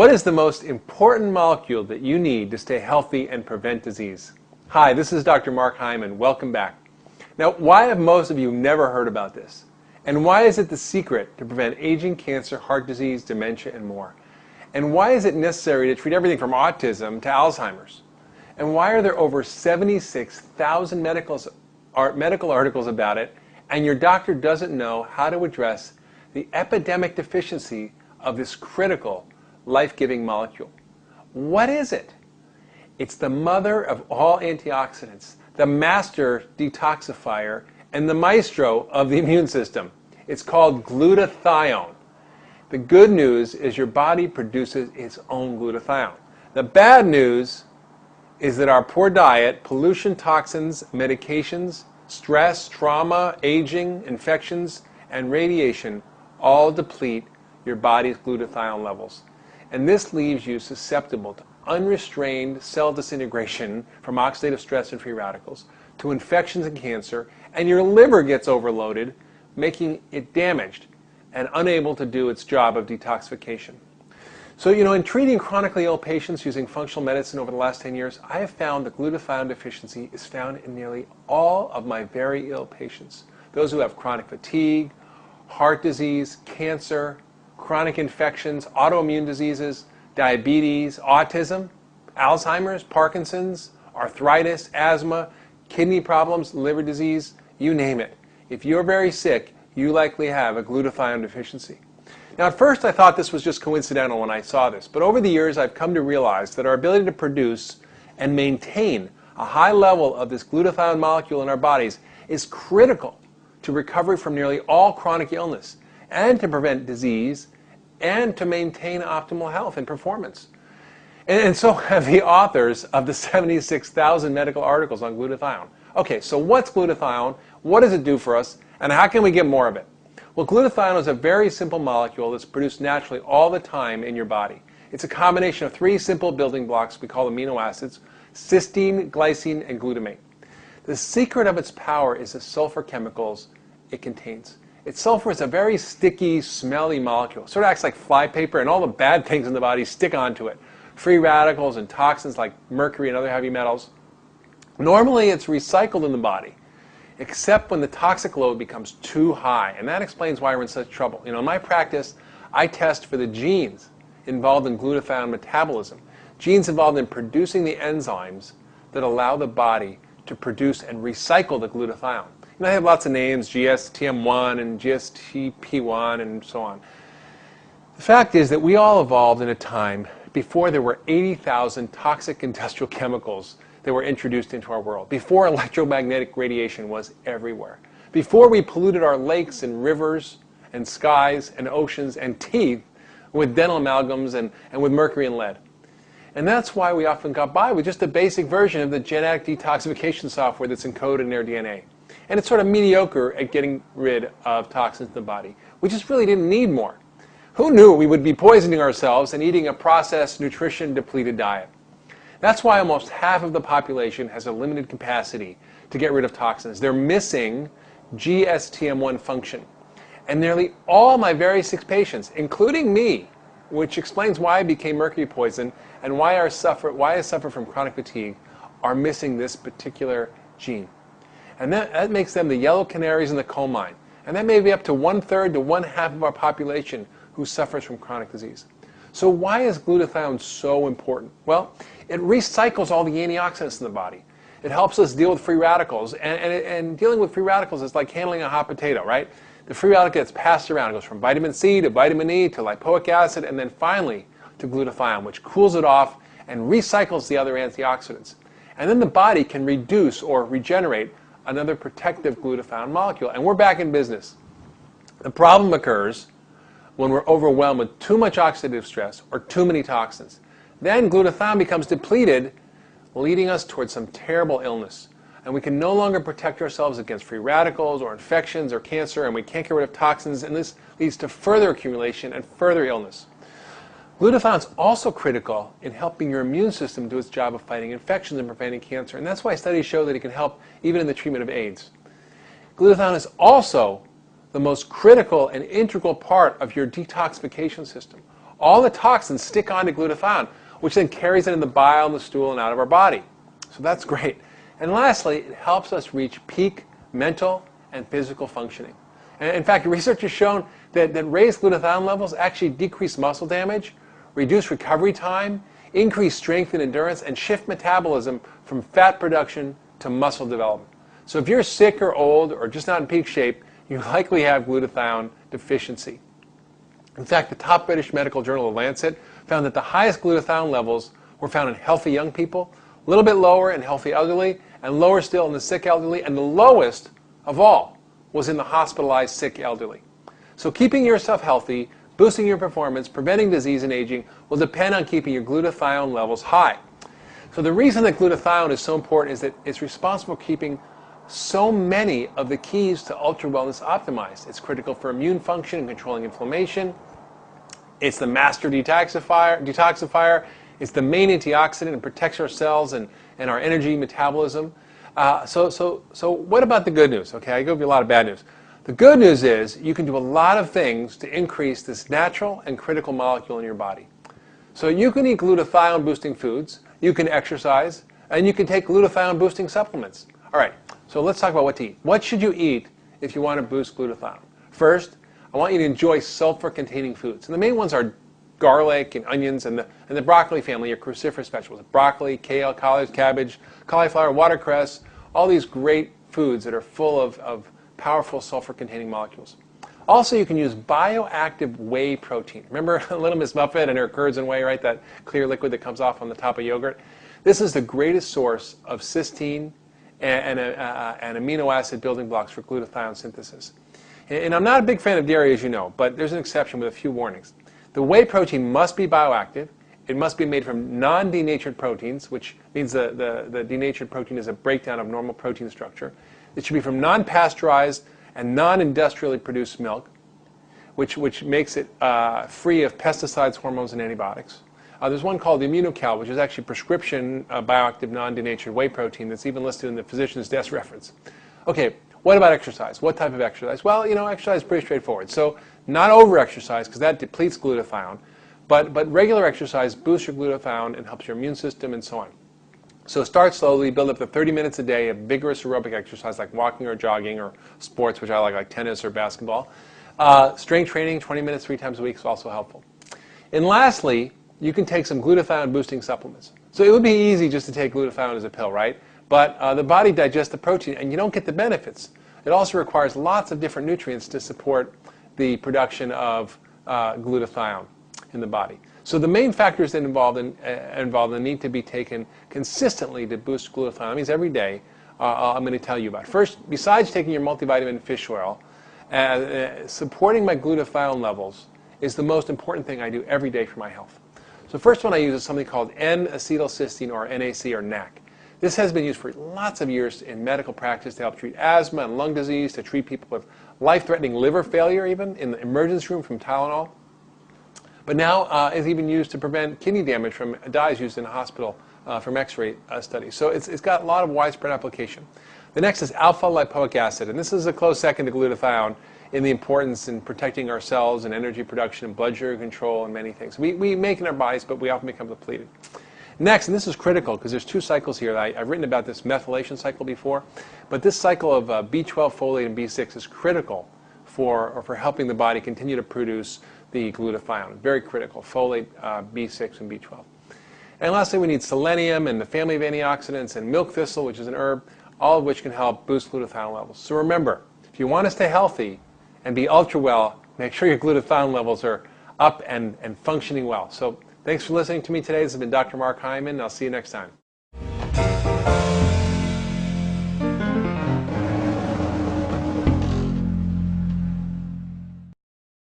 What is the most important molecule that you need to stay healthy and prevent disease? Hi, this is Dr. Mark Hyman. Welcome back. Now, why have most of you never heard about this? And why is it the secret to prevent aging, cancer, heart disease, dementia, and more? And why is it necessary to treat everything from autism to Alzheimer's? And why are there over 76,000 medical articles about it, and your doctor doesn't know how to address the epidemic deficiency of this critical, life-giving molecule? What is it? It's the mother of all antioxidants, the master detoxifier, and the maestro of the immune system. It's called glutathione. The good news is your body produces its own glutathione. The bad news is that our poor diet, pollution, toxins, medications, stress, trauma, aging, infections, and radiation all deplete your body's glutathione levels. And this leaves you susceptible to unrestrained cell disintegration from oxidative stress and free radicals, to infections and cancer, and your liver gets overloaded, making it damaged and unable to do its job of detoxification. So, in treating chronically ill patients using functional medicine over the last 10 years, I have found that glutathione deficiency is found in nearly all of my very ill patients. Those who have chronic fatigue, heart disease, cancer, chronic infections, autoimmune diseases, diabetes, autism, Alzheimer's, Parkinson's, arthritis, asthma, kidney problems, liver disease, you name it. If you're very sick, you likely have a glutathione deficiency. Now, at first I thought this was just coincidental when I saw this, but over the years I've come to realize that our ability to produce and maintain a high level of this glutathione molecule in our bodies is critical to recovery from nearly all chronic illness, and to prevent disease, and to maintain optimal health and performance. And so have the authors of the 76,000 medical articles on glutathione. Okay, so what's glutathione? What does it do for us? And how can we get more of it? Well, glutathione is a very simple molecule that's produced naturally all the time in your body. It's a combination of three simple building blocks we call amino acids: cysteine, glycine, and glutamate. The secret of its power is the sulfur chemicals it contains. Sulfur is a very sticky, smelly molecule. It sort of acts like flypaper, and all the bad things in the body stick onto it. Free radicals and toxins like mercury and other heavy metals. Normally it's recycled in the body, except when the toxic load becomes too high, and that explains why we're in such trouble. In my practice, I test for the genes involved in glutathione metabolism, genes involved in producing the enzymes that allow the body to produce and recycle the glutathione. They have lots of names, GSTM1 and GSTP1 and so on. The fact is that we all evolved in a time before there were 80,000 toxic industrial chemicals that were introduced into our world, before electromagnetic radiation was everywhere, before we polluted our lakes and rivers and skies and oceans and teeth with dental amalgams and with mercury and lead. And that's why we often got by with just a basic version of the genetic detoxification software that's encoded in our DNA. And it's sort of mediocre at getting rid of toxins in the body. We just really didn't need more. Who knew we would be poisoning ourselves and eating a processed, nutrition-depleted diet? That's why almost half of the population has a limited capacity to get rid of toxins. They're missing GSTM1 function. And nearly all my very sick patients, including me, which explains why I became mercury poisoned and why I suffer from chronic fatigue, are missing this particular gene. And that makes them the yellow canaries in the coal mine. And that may be up to 1/3 to 1/2 of our population who suffers from chronic disease. So why is glutathione so important? Well, it recycles all the antioxidants in the body. It helps us deal with free radicals. And dealing with free radicals is like handling a hot potato, right? The free radical gets passed around. It goes from vitamin C to vitamin E to lipoic acid, and then finally to glutathione, which cools it off and recycles the other antioxidants. And then the body can reduce or regenerate another protective glutathione molecule, and we're back in business. The problem occurs when we're overwhelmed with too much oxidative stress or too many toxins. Then glutathione becomes depleted, leading us towards some terrible illness. And we can no longer protect ourselves against free radicals or infections or cancer, and we can't get rid of toxins, and this leads to further accumulation and further illness. Glutathione is also critical in helping your immune system do its job of fighting infections and preventing cancer, and that's why studies show that it can help even in the treatment of AIDS. Glutathione is also the most critical and integral part of your detoxification system. all the toxins stick onto glutathione, which then carries it in the bile and the stool and out of our body. So that's great. And lastly, it helps us reach peak mental and physical functioning. And in fact, research has shown that raised glutathione levels actually decrease muscle damage, reduce recovery time, increase strength and endurance, and shift metabolism from fat production to muscle development. So if you're sick or old or just not in peak shape, you likely have glutathione deficiency. In fact, the top British medical journal, The Lancet, found that the highest glutathione levels were found in healthy young people, a little bit lower in healthy elderly, and lower still in the sick elderly, and the lowest of all was in the hospitalized sick elderly. So keeping yourself healthy, boosting your performance, preventing disease and aging will depend on keeping your glutathione levels high. So the reason that glutathione is so important is that it's responsible for keeping so many of the keys to ultra wellness optimized. It's critical for immune function and controlling inflammation. It's the master detoxifier. It's the main antioxidant and protects our cells and our energy metabolism. So what about the good news? Okay, I give you a lot of bad news. The good news is you can do a lot of things to increase this natural and critical molecule in your body. So you can eat glutathione boosting foods, you can exercise, and you can take glutathione boosting supplements. All right, so let's talk about what to eat. What should you eat if you want to boost glutathione? First, I want you to enjoy sulfur-containing foods. And the main ones are garlic and onions and the broccoli family, your cruciferous vegetables. Broccoli, kale, collards, cabbage, cauliflower, watercress, all these great foods that are full of powerful sulfur-containing molecules. Also, you can use bioactive whey protein. Remember Little Miss Muffet and her curds and whey, right? That clear liquid that comes off on the top of yogurt. This is the greatest source of cysteine and amino acid building blocks for glutathione synthesis. And I'm not a big fan of dairy, as you know, but there's an exception with a few warnings. The whey protein must be bioactive. It must be made from non-denatured proteins, which means the denatured protein is a breakdown of normal protein structure. It should be from non-pasteurized and non-industrially produced milk, which makes it free of pesticides, hormones, and antibiotics. There's one called Immunocal, which is actually prescription bioactive non-denatured whey protein that's even listed in the physician's desk reference. Okay, what about exercise? What type of exercise? Well, exercise is pretty straightforward. So not over-exercise, because that depletes glutathione, but regular exercise boosts your glutathione and helps your immune system and so on. So start slowly, build up to 30 minutes a day of vigorous aerobic exercise like walking or jogging or sports, which I like tennis or basketball. Strength training, 20 minutes 3 times a week is also helpful. And lastly, you can take some glutathione boosting supplements. So it would be easy just to take glutathione as a pill, right? But the body digests the protein and you don't get the benefits. It also requires lots of different nutrients to support the production of glutathione in the body. So the main factors that involved and need to be taken consistently to boost glutathione, that means every day, I'm going to tell you about. First, besides taking your multivitamin fish oil, supporting my glutathione levels is the most important thing I do every day for my health. So first one I use is something called N-acetylcysteine, or NAC, or NAC. This has been used for lots of years in medical practice to help treat asthma and lung disease, to treat people with life-threatening liver failure even in the emergency room from Tylenol. But now it's even used to prevent kidney damage from dyes used in a hospital from X-ray studies. So it's got a lot of widespread application. The next is alpha-lipoic acid, and this is a close second to glutathione in the importance in protecting our cells and energy production and blood sugar control and many things. We make in our bodies, but we often become depleted. Next, and this is critical because there's 2 cycles here. I've written about this methylation cycle before, but this cycle of B12, folate, and B6 is critical for helping the body continue to produce the glutathione. Very critical, folate, B6, and B12. And lastly, we need selenium and the family of antioxidants and milk thistle, which is an herb, all of which can help boost glutathione levels. So remember, if you want to stay healthy and be ultra well, make sure your glutathione levels are up and functioning well. So thanks for listening to me today. This has been Dr. Mark Hyman, and I'll see you next time.